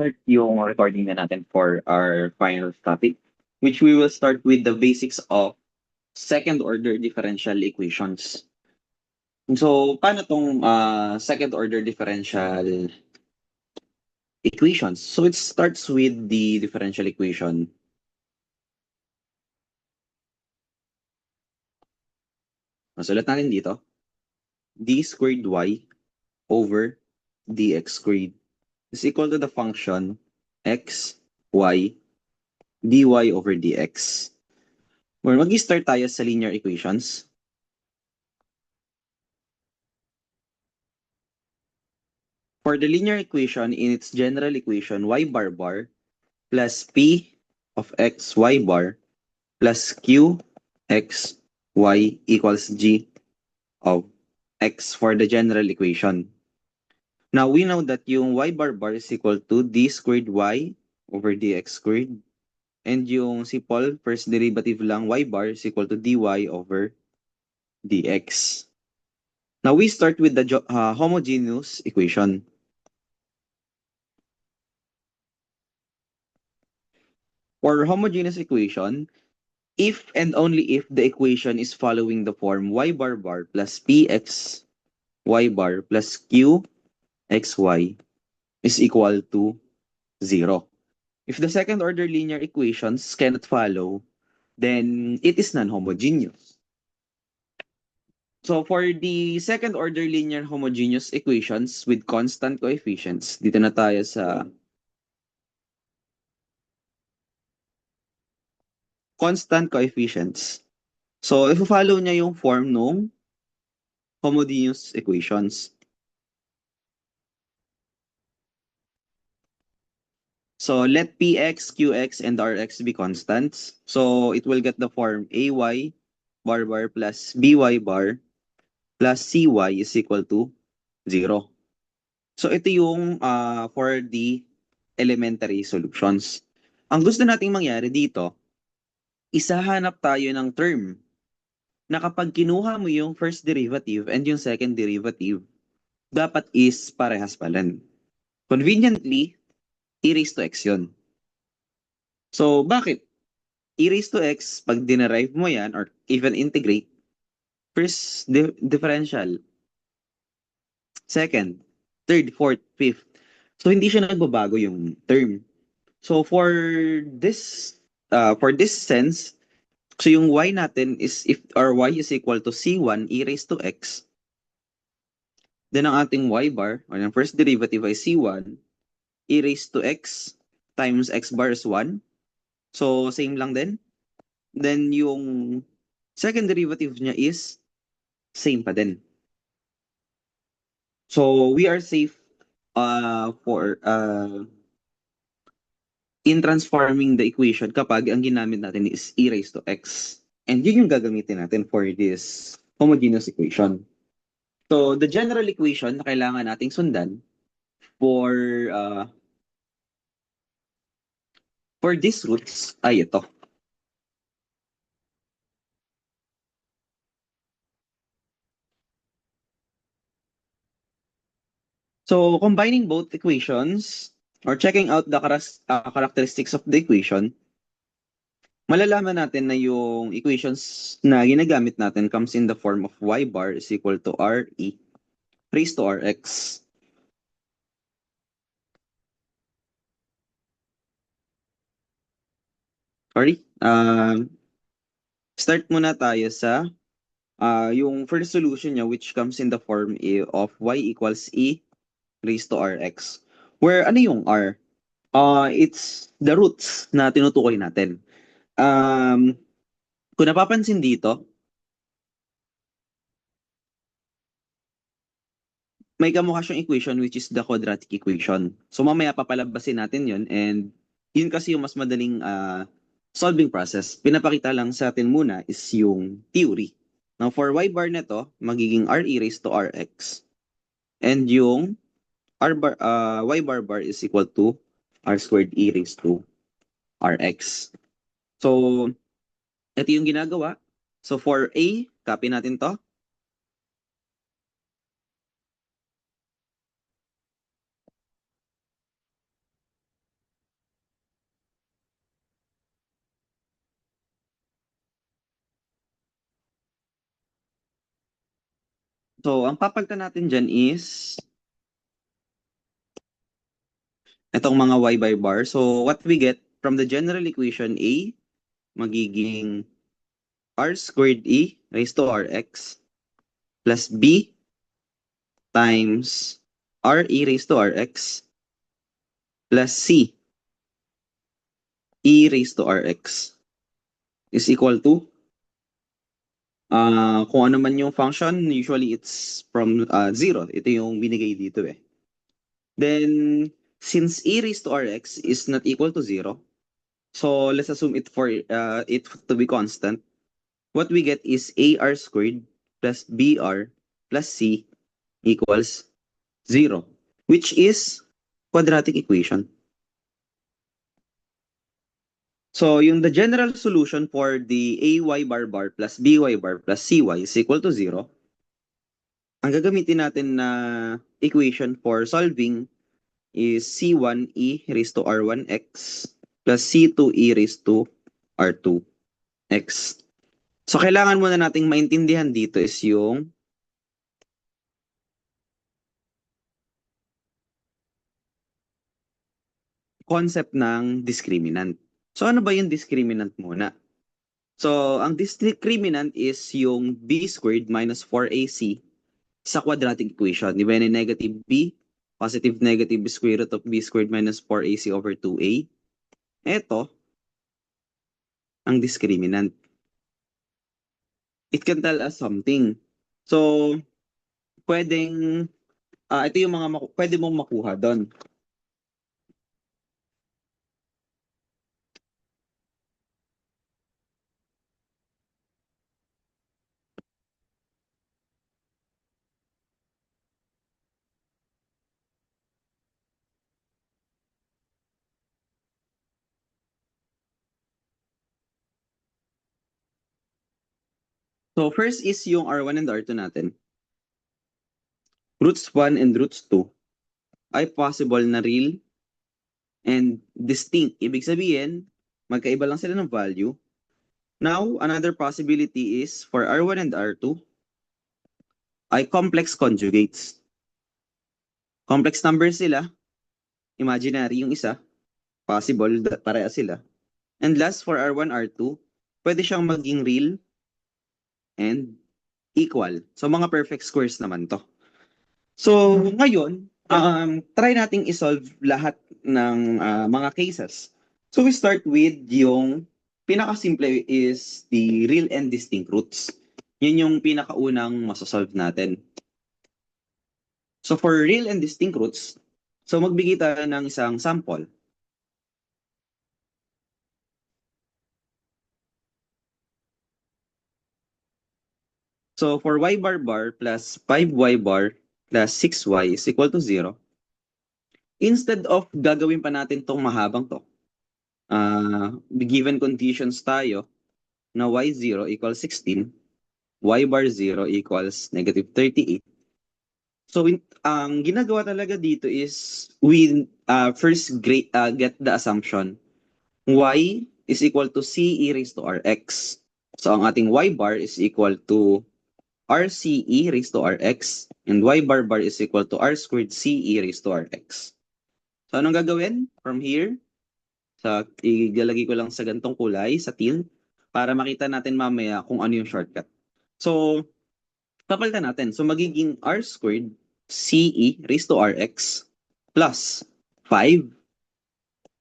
start yung recording na natin for our final topic, which we will start with the basics of second order differential equations. So, paano tong second order differential equations? So, it starts with the differential equation. Masulat natin dito, d squared y over dx squared is equal to the function x, y, dy over dx. Or mag-start tayo sa linear equations. For the linear equation in its general equation, y bar bar plus p of x y bar plus q x y equals g of x for the general equation. Now, we know that yung y bar bar is equal to d squared y over dx squared. And yung simple first derivative lang, y bar is equal to dy over dx. Now, we start with the homogeneous equation. For homogeneous equation, if and only if the equation is following the form y bar bar plus px y bar plus q xy is equal to 0. If the second order linear equations cannot follow, then it is non-homogeneous. So for the second order linear homogeneous equations with constant coefficients, dito na tayo sa constant coefficients. So if follow niya yung form ng homogeneous equations. So let px, qx, and rx be constants. So it will get the form ay bar bar plus by bar plus cy is equal to 0. So ito yung for the elementary solutions. Ang gusto nating mangyari dito, isahanap tayo ng term na kapag kinuha mo yung first derivative and yung second derivative, dapat is parehas palan. Conveniently, e raised to x yun. So bakit? E raised to x, pag dinerive mo yan or even integrate, first differential, second, third, fourth, fifth. So hindi siya nagbabago yung term. So for this sense, so yung y natin is if our y is equal to c1 e raised to x, then ang ating y bar or yung first derivative ay c1 e raised to x times x bar is 1. So same lang din. Then yung second derivative niya is same pa din. So we are safe for in transforming the equation kapag ang ginamit natin is e raised to x. And yun yung gagamitin natin for this homogeneous equation. So the general equation na kailangan nating sundan for these roots ay ito. So combining both equations or checking out the characteristics of the equation, malalaman natin na yung equations na ginagamit natin comes in the form of y bar is equal to re raised to rx. Sorry. Start muna tayo sa yung first solution niya which comes in the form of y equals e raised to rx. Where ano yung r? It's the roots na tinutukoy natin. Kung napapansin dito, may kamukha siyang equation which is the quadratic equation. So mamaya papalabasin natin yun and yun kasi yung mas madaling solving process. Pinapakita lang sa atin muna is yung theory. Now for y bar nito, magiging re raised to rx. And yung y bar bar is equal to r squared e raised to rx. So ito yung ginagawa. So for a, copy natin to. So, ang papalitan natin dyan is itong mga y by bar. So, what we get from the general equation A, magiging r squared e raised to rx plus b times re raised to rx plus c e raised to rx is equal to kung ano man yung function, usually it's from 0. Ito yung binigay dito eh. Then, since e raised to rx is not equal to 0, so let's assume it for it to be constant. What we get is ar squared plus br plus c equals 0, which is quadratic equation. So, yung the general solution for the ay bar bar plus by bar plus cy is equal to 0. Ang gagamitin natin na equation for solving is c1e raised to r1x plus c2e raised to r2x. So, kailangan muna nating maintindihan dito is yung concept ng discriminant. So, ano ba yung discriminant muna? So, ang discriminant is yung b squared minus 4ac sa quadratic equation. Di ba yun yung negative b, positive negative square root of b squared minus 4ac over 2a. Ito, ang discriminant. It can tell us something. So, pwedeng, ito yung mga pwede mong makuha doon. So, first is yung R1 and R2 natin. Roots 1 and roots 2 ay possible na real and distinct. Ibig sabihin, magkaiba lang sila ng value. Now, another possibility is for R1 and R2 ay complex conjugates. Complex numbers sila, imaginary yung isa, possible, pareha sila. And last, for R1, R2, pwede siyang maging real and equal. So, mga perfect squares naman to. So, ngayon, try nating isolve lahat ng mga cases. So, we start with yung pinakasimple is the real and distinct roots. Yun yung pinakaunang masasolve natin. So, for real and distinct roots, so magbigay tayo ng isang sample. So, for y bar bar plus 5y bar plus 6y is equal to 0. Instead of gagawin pa natin tong mahabang to, given conditions tayo na y0 equals 16, y bar 0 equals negative 38. So, ang ginagawa talaga dito is we first get the assumption y is equal to c e raised to rx. So, ang ating y bar is equal to rce raised to rx and y bar bar is equal to r squared ce raised to rx. So, anong gagawin from here? So, ilalagay ko lang sa gantong kulay, sa teal, para makita natin mamaya kung ano yung shortcut. So, papalitan natin. So, magiging r squared ce raised to rx plus 5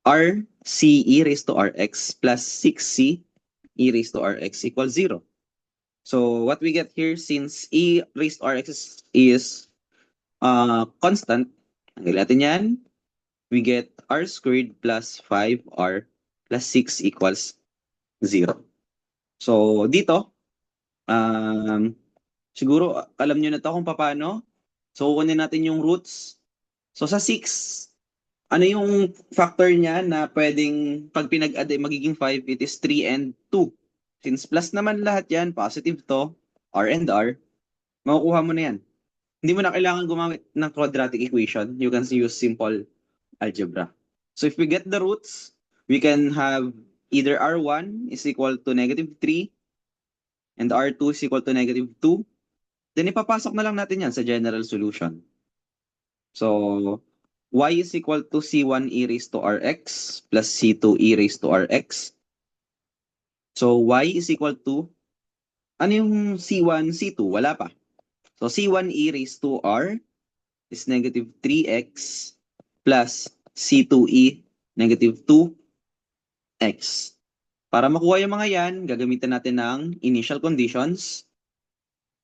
rce raised to rx plus 6c e raised to rx equals 0. So, what we get here, since e raised to rx is constant, tanggalin natin yan, we get r squared plus 5r plus 6 equals 0. So, dito, siguro alam nyo na to kung paano. So, kukunin natin yung roots. So, sa 6, ano yung factor niya na pwedeng pag pinag-add magiging 5, it is 3 and 2. Since plus naman lahat yan, positive to, r and r, makukuha mo na yan. Hindi mo na kailangan gumamit ng quadratic equation. You can use simple algebra. So if we get the roots, we can have either r1 is equal to negative 3 and r2 is equal to negative 2. Then ipapasok na lang natin yan sa general solution. So, y is equal to c1 e raised to rx plus c2 e raised to rx. So, y is equal to, ano yung c1, c2? Wala pa. So, c1 e raised to r is negative 3x plus c2e negative 2x. Para makuha yung mga yan, gagamitan natin ng initial conditions.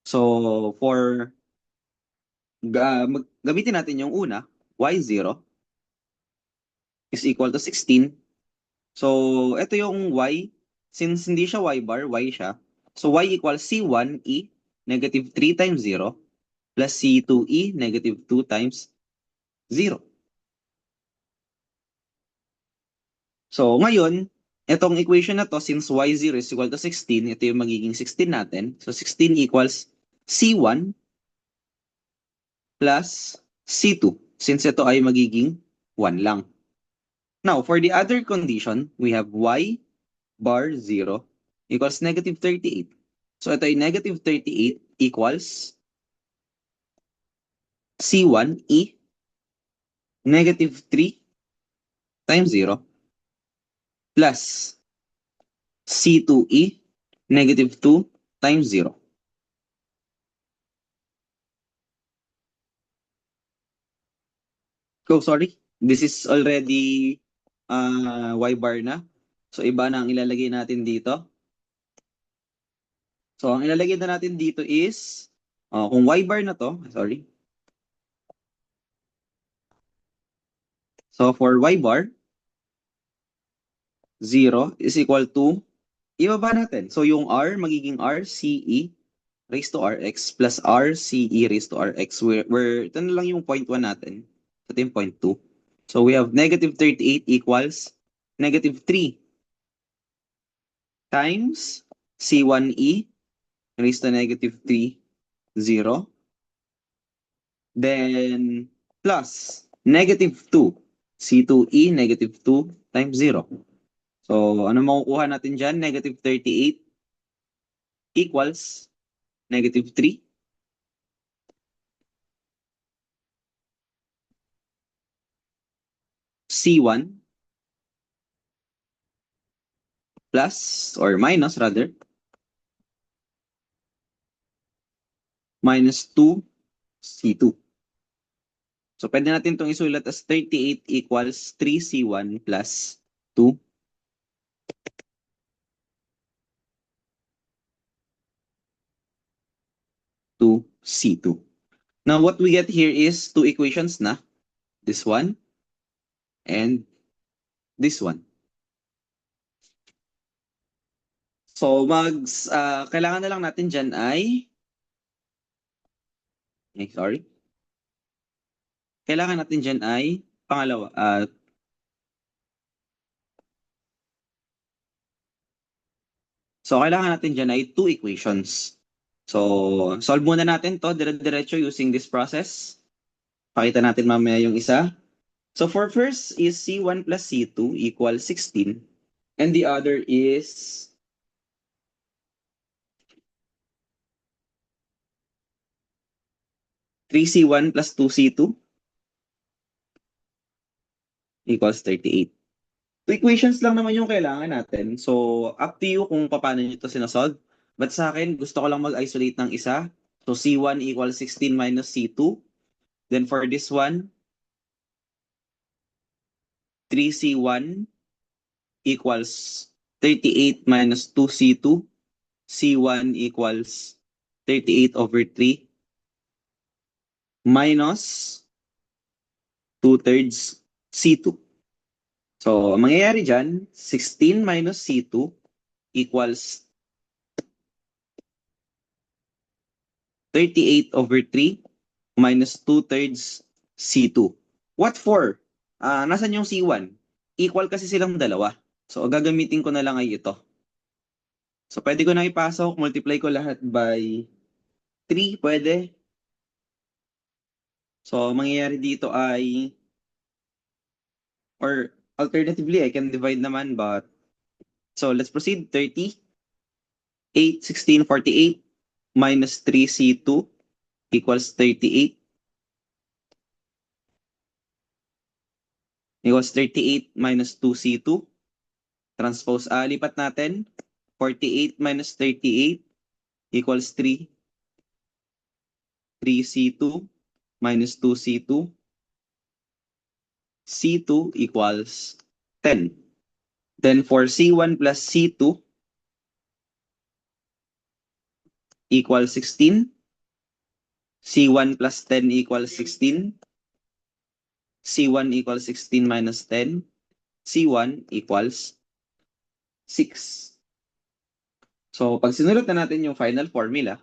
So, gamitin natin yung una, y0 is equal to 16. So, ito yung y. Since hindi siya y bar, y siya. So, y equals c1e negative 3 times 0 plus c2e negative 2 times 0. So, ngayon, itong equation na to, since y0 is equal to 16, ito yung magiging 16 natin. So, 16 equals c1 plus c2, since ito ay magiging 1 lang. Now, for the other condition, we have y bar 0 equals negative 38. So, ito ay negative 38 equals c1e negative 3 times 0 plus c2e negative 2 times 0. Oh, sorry. This is already y bar na. So, iba na ang ilalagay natin dito. So, ang ilalagay na natin dito is, kung y bar na to, sorry. So, for y bar, 0 is equal to, ibaba natin. So, yung r, magiging r, ce raised to rx plus r, ce raised to rx. Ito na lang yung point 1 natin. Ito yung point 2. So, we have negative 38 equals negative 3 times c1e raised to negative 3, 0. Then, plus negative 2, c2e negative 2 times 0. So, ano makukuha natin dyan? Negative 38 equals negative 3. C1 plus, or minus rather, minus 2 C2. So, pwede natin itong isulat as 38 equals 3C1 plus 2 C2. Now, what we get here is two equations na. This one and this one. So, kailangan na lang natin dyan ay, sorry. Kailangan natin dyan ay, pangalawa, so, kailangan natin dyan ay two equations. So, solve muna natin to dire-diretso using this process. Pakita natin mamaya yung isa. So, for first is C1 plus C2 equals 16. And the other is three C1 plus 2C2 equals 38. Two equations lang naman yung kailangan natin. So, up to you kung paano nyo ito sinasolve. But sa akin, gusto ko lang mag-isolate ng isa. So, C1 equals 16 minus C2. Then for this one, 3C1 equals 38 minus 2C2. C1 equals 38 over 3 minus 2/3 C2. So, ang mangyayari dyan, 16 minus C2 equals 38 over 3 minus 2/3 C2. What for? Nasaan yung C1? Equal kasi silang dalawa. So, gagamitin ko na lang ay ito. So, pwede ko na ipasok, multiply ko lahat by 3, pwede. So, mangyayari dito ay, or alternatively, I can divide naman, but, so let's proceed. 30, 8, 16, 48, minus 3C2 equals 38 equals 38 minus 2C2. Transpose, lipat natin. 48 minus 38 equals 3. 3C2 minus 2C2. C2 equals 10. Then for C1 plus C2 equals 16. C1 plus 10 equals 16. C1 equals 16 minus 10. C1 equals 6. So, pag sinulat na natin yung final formula,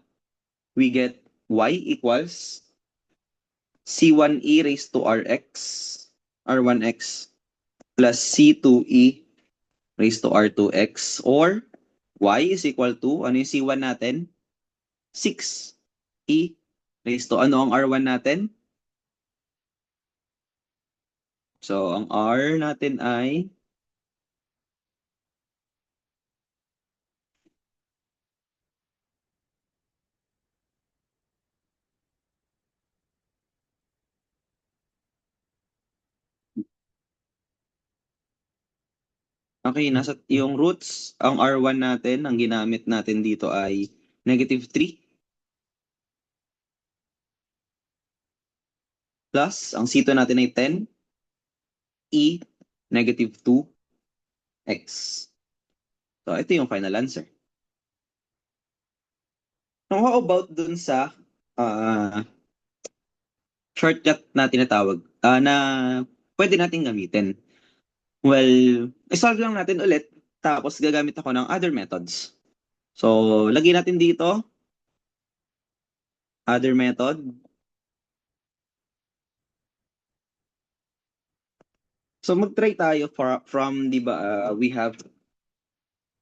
we get y equals C1e raised to Rx, R1x, plus C2e raised to R2x, or y is equal to, ano yung C1 natin? 6e raised to, ano ang R1 natin? So, ang R natin ay okay, nasa yung roots, ang R1 natin, ang ginamit natin dito ay -3 plus, ang C2 natin ay 10, E, -2x. So, ito yung final answer. Now, how about dun sa shortcut na tinatawag na pwede nating gamitin? Well, isolve lang natin ulit, tapos gagamit ako ng other methods. So, lagyan natin dito, other method. So, mag-try tayo from, di ba, we have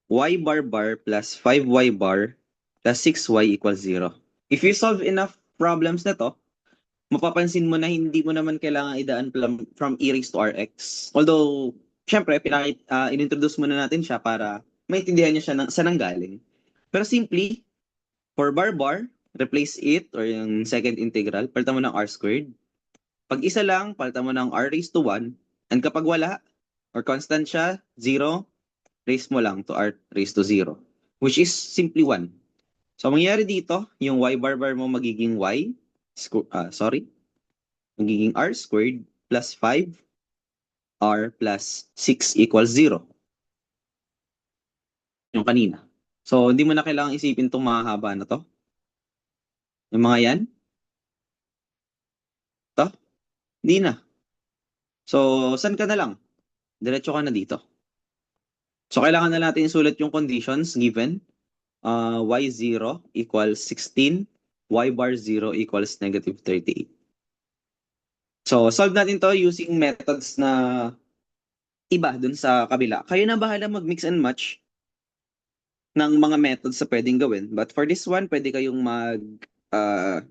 y bar bar plus 5y bar plus 6y equals 0. If you solve enough problems na to, mapapansin mo na hindi mo naman kailangan idaan from e raised to rx. Although, syempre, inintroduce muna natin siya para maintindihan niyo siya sa nanggaling. Pero simply, for bar bar, replace it or yung second integral, palitan mo ng r squared. Pag isa lang, palitan mo ng r raised to 1. And kapag wala, or constant siya, 0, raise mo lang to r raised to 0, which is simply 1. So, mangyayari dito, yung y bar bar mo magiging magiging r squared plus 5r plus 6 equals 0. Yung kanina. So, hindi mo na kailangang isipin itong mga haba na to. Yung mga yan. To. Hindi na. So, saan ka na lang? Diretso ka na dito. So, kailangan na natin isulat yung conditions given. Y0 equals 16. Y bar 0 equals -38. So, solve natin to using methods na iba dun sa kabila. Kayo na bahala mag-mix and match ng mga methods na pwedeng gawin. But for this one, pwede kayong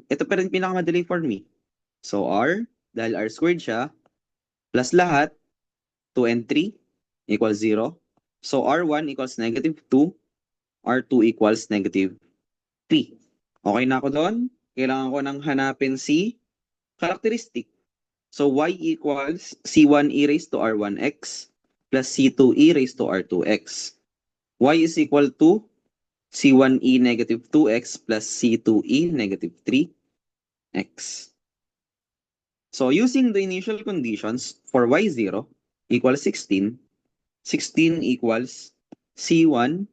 ito pa rin pinakamadali for me. So, R, dahil R squared siya, plus lahat, 2 and 3 equals 0. So, R1 equals -2, R2 equals -3. Okay na ako doon? Kailangan ko nang hanapin si characteristic. So, y equals C1e raised to R1x plus C2e raised to R2x. Y is equal to C1e -2x plus C2e -3x. So, using the initial conditions for y0 equals 16, 16 equals C1,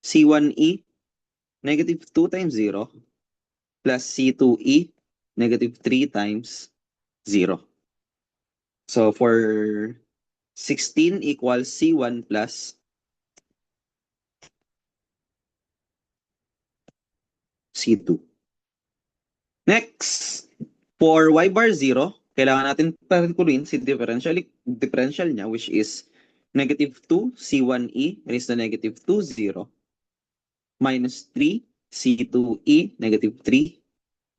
C1e -2 times 0 plus C2e -3 times 0. So, for 16 equals C1 plus C2. Next, for y bar 0, kailangan natin pagkunin si differential niya, which is -2 C1e raised to -2, 0, minus 3 C2e -3,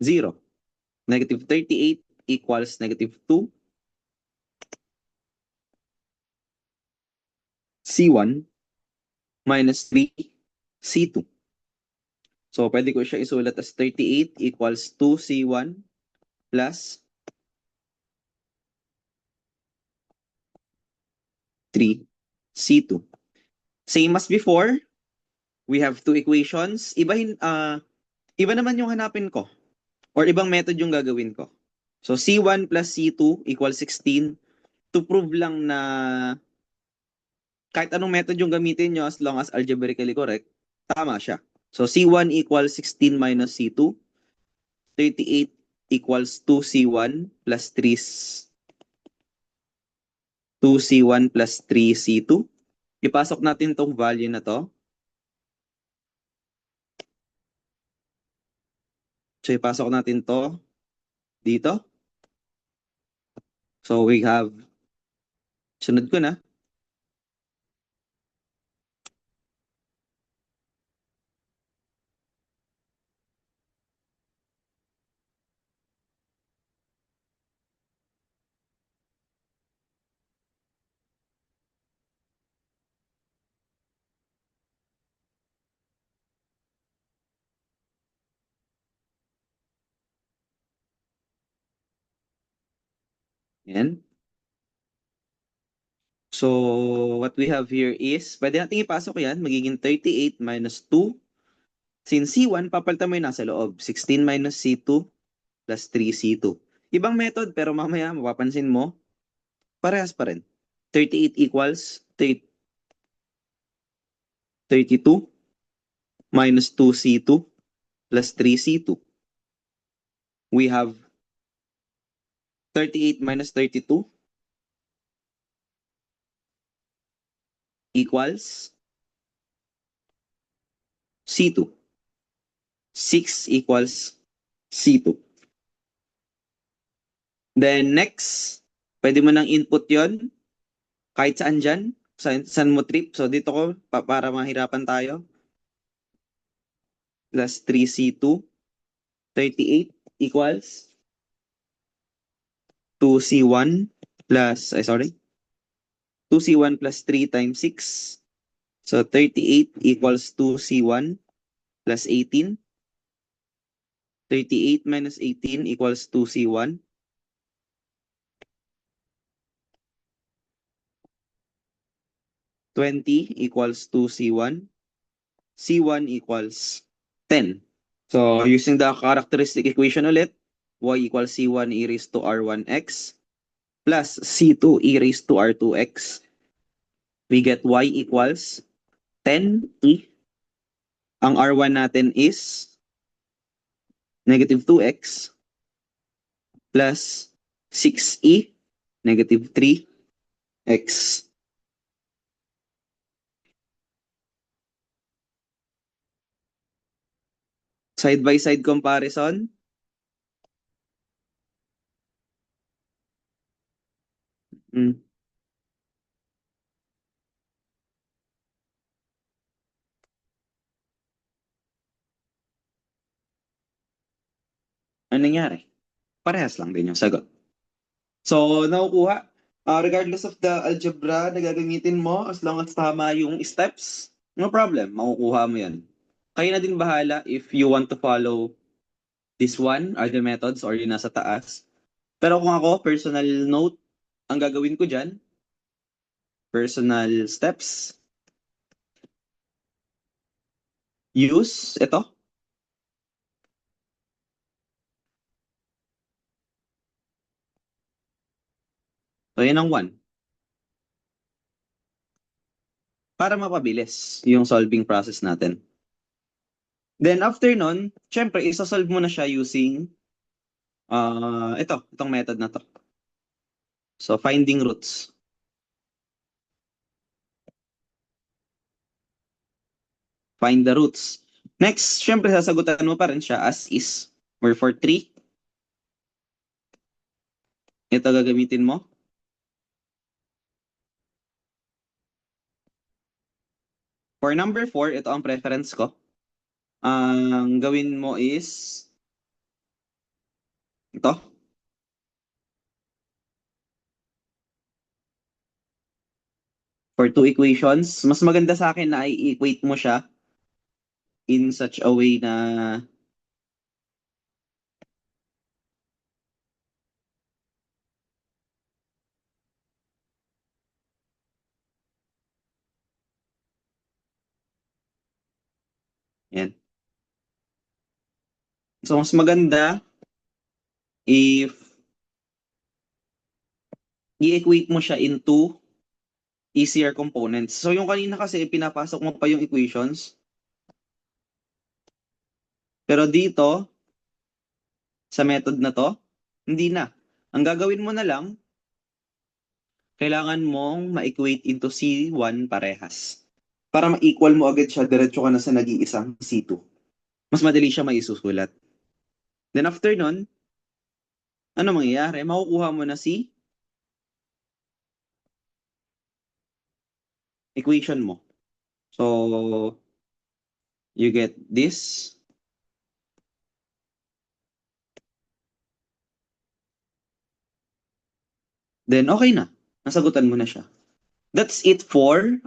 0. -38 equals -2 C1 minus 3 C2. So, pwede ko siya isulat as 38 equals 2C1 plus 3C2. Same as before, we have two equations. Iba naman yung hanapin ko or ibang method yung gagawin ko. So, C1 plus C2 equals 16. To prove lang na kahit anong method yung gamitin nyo as long as algebraically correct, tama siya. So, C1 equals 16 minus C2. 38 equals 2C1 plus 2C1 plus 3C2. Ipasok natin tong value na to. So, ipasok natin to dito. So, we have, sunod ko na, yan. So, what we have here is, pwede natin ipasok yan, magiging 38 minus 2. Since C1, papalitan mo yung nasa loob. 16 minus C2 plus 3C2. Ibang method, pero mamaya mapapansin mo, parehas pa rin. 38 equals 32 minus 2C2 plus 3C2. We have 38 minus 32 equals C2. 6 equals C2. Then next, pwede mo nang input yon kahit saan dyan, saan mo trip. So dito ko, para mahirapan tayo, plus 3C2, 38 equals 2C1 plus, 2C1 plus 3 times 6. So 38 equals 2C1 plus 18. 38 minus 18 equals 2C1. 20 equals 2C1. C1 equals 10. So using the characteristic equation ulit, y equals C1 e raised to R1x plus C2 e raised to R2x. We get y equals 10e. Ang R1 natin is negative 2x plus 6e, negative 3x. Side by side comparison. Hmm. Ano nangyari? Parehas lang din yung sagot. So, nakukuha. Regardless of the algebra na gagamitin mo, as long as tama yung steps, no problem, makukuha mo yan. Kayo na din bahala if you want to follow this one, other methods, or yung nasa taas. Pero kung ako, personal note, ang gagawin ko dyan, personal steps, use, ito, so yan ang one, para mapabilis yung solving process natin. Then after nun, syempre, isa-solve mo na siya using itong method na to. So, finding roots. Find the roots. Next, syempre, sasagutan mo pa rin siya as is. Where for 3, ito gagamitin mo. For number 4, ito ang preference ko. Ang gawin mo is ito. For two equations, mas maganda sa akin na i-equate mo siya in such a way na yan. So, mas maganda if i-equate mo siya into easier components. So, yung kanina kasi pinapasok mo pa yung equations. Pero dito, sa method na to, hindi na. Ang gagawin mo na lang, kailangan mong ma-equate into C1 parehas. Para ma-equal mo agad siya, diretso ka na sa nag-iisang C2. Mas madali siya maisusulat. Then after nun, ano mangyayari? Makukuha mo na si equation mo. So, you get this. Then, okay na. Nasagutan mo na siya. That's it for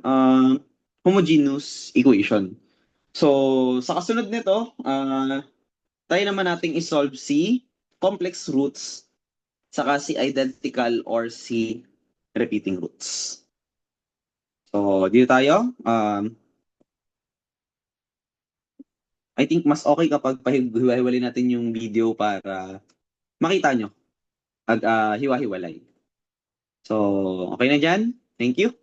homogeneous equation. So, sa kasunod nito, tayo naman nating isolve si complex roots saka si identical or si repeating roots. So, dito tayo. I think mas okay kapag pahiwalay natin yung video para makita nyo at hiwa-hiwalay. So, okay na dyan? Thank you.